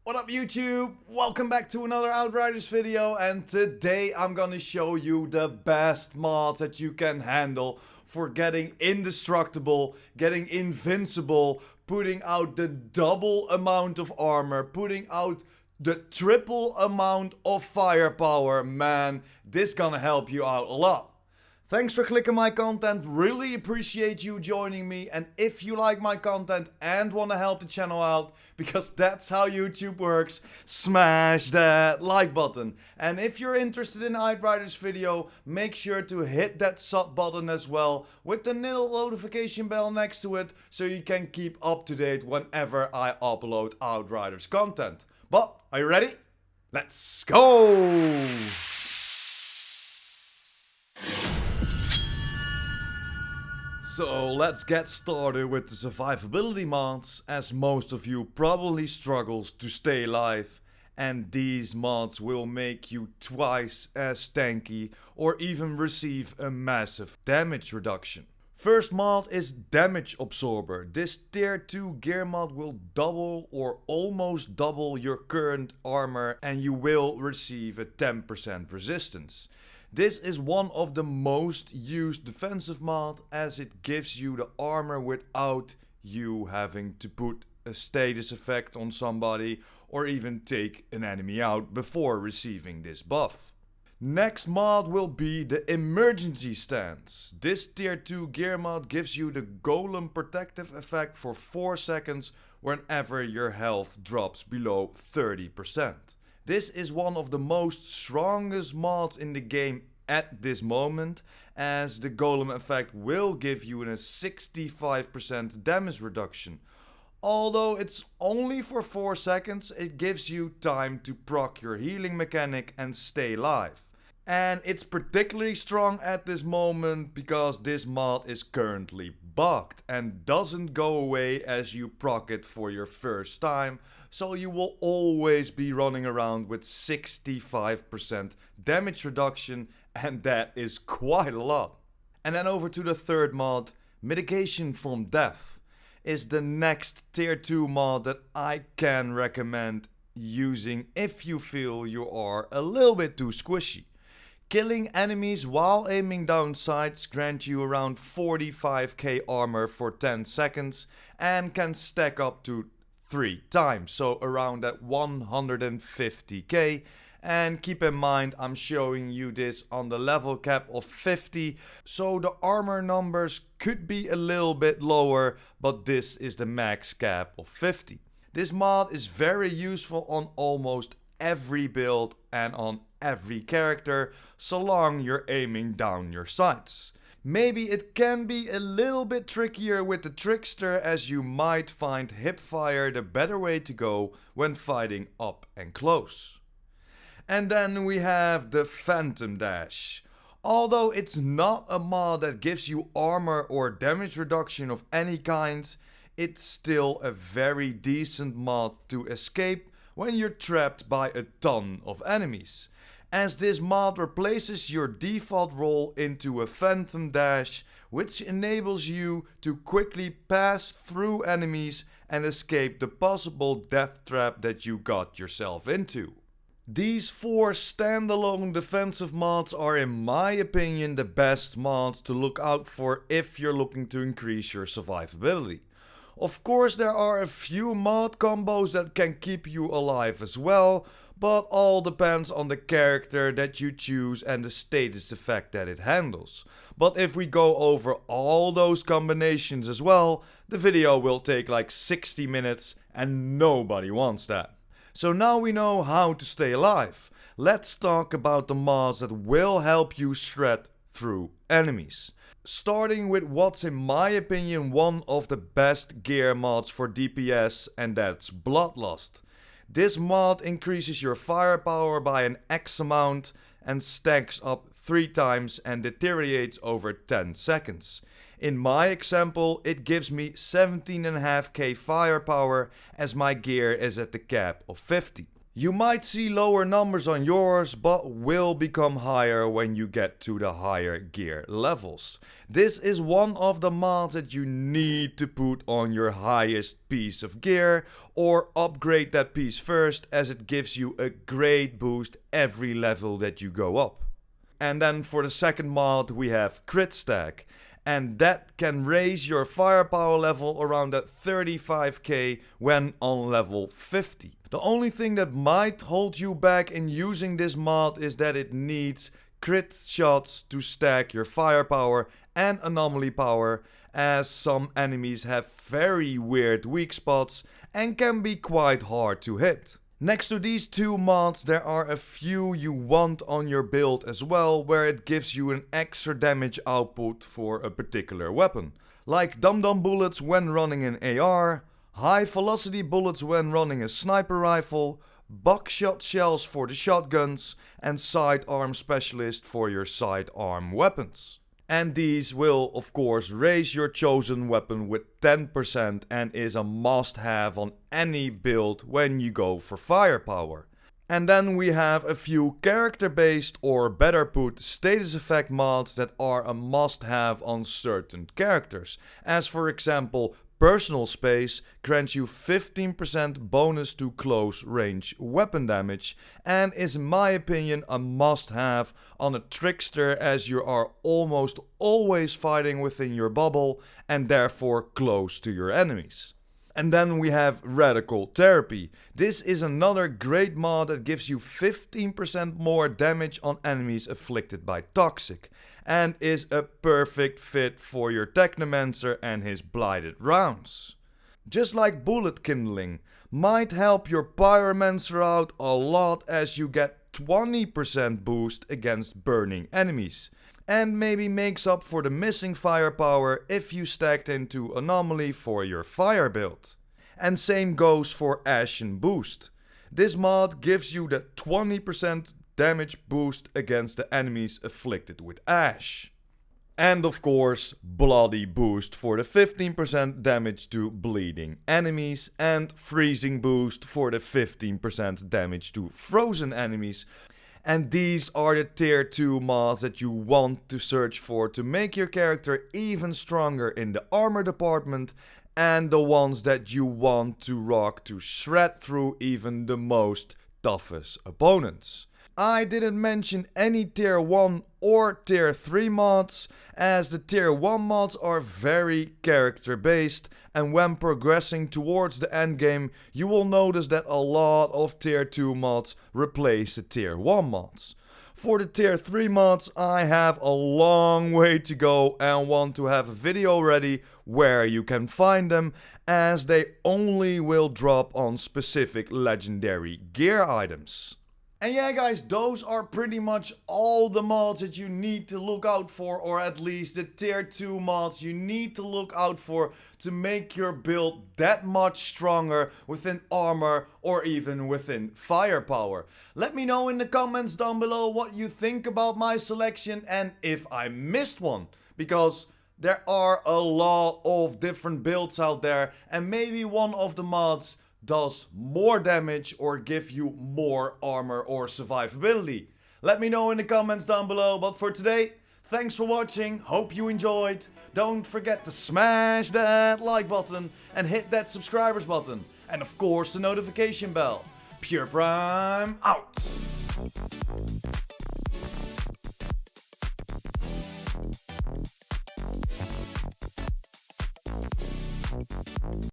What up YouTube? Welcome back to another Outriders video, and today I'm gonna show you the best mods that you can handle for getting indestructible, getting invincible, putting out the double amount of armor, putting out the triple amount of firepower. Man, this gonna help you out a lot. Thanks for clicking my content, really appreciate you joining me, and if you like my content and want to help the channel out, because that's how YouTube works, smash that like button. And if you're interested in Outriders video, make sure to hit that sub button as well, with the little notification bell next to it, so you can keep up to date whenever I upload Outriders content. But, are you ready? Let's go! So let's get started with the survivability mods, as most of you probably struggles to stay alive, and these mods will make you twice as tanky or even receive a massive damage reduction. First mod is Damage Absorber. This tier 2 gear mod will double or almost double your current armor, and you will receive a 10% resistance. This is one of the most used defensive mod, as it gives you the armor without you having to put a status effect on somebody or even take an enemy out before receiving this buff. Next mod will be the Emergency Stance. This tier 2 gear mod gives you the golem protective effect for 4 seconds whenever your health drops below 30%. This is one of the most strongest mods in the game at this moment, as the golem effect will give you a 65% damage reduction. Although it's only for 4 seconds, it gives you time to proc your healing mechanic and stay alive. And it's particularly strong at this moment because this mod is currently bugged and doesn't go away as you proc it for your first time, so you will always be running around with 65% damage reduction, and that is quite a lot. And then over to the third mod, Mitigation from Death is the next tier 2 mod that I can recommend using if you feel you are a little bit too squishy. Killing enemies while aiming down sights grant you around 45k armor for 10 seconds and can stack up to 3 times, so around that 150k. And keep in mind, I'm showing you this on the level cap of 50, so the armor numbers could be a little bit lower, but this is the max cap of 50. This mod is very useful on almost every build and on every character, so long you're aiming down your sights. Maybe it can be a little bit trickier with the Trickster, as you might find hipfire the better way to go when fighting up and close. And then we have the Phantom Dash. Although it's not a mod that gives you armor or damage reduction of any kind, it's still a very decent mod to escape when you're trapped by a ton of enemies, as this mod replaces your default roll into a Phantom Dash, which enables you to quickly pass through enemies and escape the possible death trap that you got yourself into. These 4 standalone defensive mods are, in my opinion, the best mods to look out for if you're looking to increase your survivability. Of course, there are a few mod combos that can keep you alive as well, but all depends on the character that you choose and the status effect that it handles. But if we go over all those combinations as well, the video will take like 60 minutes and nobody wants that. So now we know how to stay alive. Let's talk about the mods that will help you shred through enemies. Starting with what's, in my opinion, one of the best gear mods for DPS, and that's Bloodlust. This mod increases your firepower by an X amount and stacks up 3 times and deteriorates over 10 seconds. In my example, it gives me 17.5k firepower, as my gear is at the cap of 50. You might see lower numbers on yours, but will become higher when you get to the higher gear levels. This is one of the mods that you need to put on your highest piece of gear, or upgrade that piece first, as it gives you a great boost every level that you go up. And then for the second mod we have Crit Stack. And that can raise your firepower level around at 35k when on level 50. The only thing that might hold you back in using this mod is that it needs crit shots to stack your firepower and anomaly power, as some enemies have very weird weak spots and can be quite hard to hit. Next to these two mods, there are a few you want on your build as well, where it gives you an extra damage output for a particular weapon. Like Dum Dum bullets when running an AR, high velocity bullets when running a sniper rifle, buckshot shells for the shotguns, and sidearm specialist for your sidearm weapons. And these will of course raise your chosen weapon with 10% and is a must have on any build when you go for firepower. And then we have a few character based, or better put, status effect mods that are a must have on certain characters. As for example, Personal Space grants you 15% bonus to close range weapon damage, and is in my opinion a must have on a trickster, as you are almost always fighting within your bubble and therefore close to your enemies. And then we have Radical Therapy. This is another great mod that gives you 15% more damage on enemies afflicted by Toxic, and is a perfect fit for your Technomancer and his blighted rounds. Just like Bullet Kindling, might help your Pyromancer out a lot, as you get 20% boost against burning enemies, and maybe makes up for the missing firepower if you stacked into Anomaly for your fire build. And same goes for Ashen Boost. This mod gives you the 20% damage boost against the enemies afflicted with Ash. And of course, Bloody Boost for the 15% damage to bleeding enemies, and Freezing Boost for the 15% damage to frozen enemies. And these are the tier 2 mods that you want to search for to make your character even stronger in the armor department, and the ones that you want to rock to shred through even the most toughest opponents. I didn't mention any tier 1 or tier 3 mods, as the tier 1 mods are very character based, and when progressing towards the endgame you will notice that a lot of tier 2 mods replace the tier 1 mods. For the tier 3 mods I have a long way to go and want to have a video ready where you can find them, as they only will drop on specific legendary gear items. And yeah guys, those are pretty much all the mods that you need to look out for, or at least the tier 2 mods you need to look out for to make your build that much stronger within armor or even within firepower. Let me know in the comments down below what you think about my selection and if I missed one, because there are a lot of different builds out there and maybe one of the mods does more damage or give you more armor or survivability. Let me know in the comments down below. But for today, thanks for watching, hope you enjoyed. Don't forget to smash that like button and hit that subscribers button, and of course the notification bell. PurePrime out!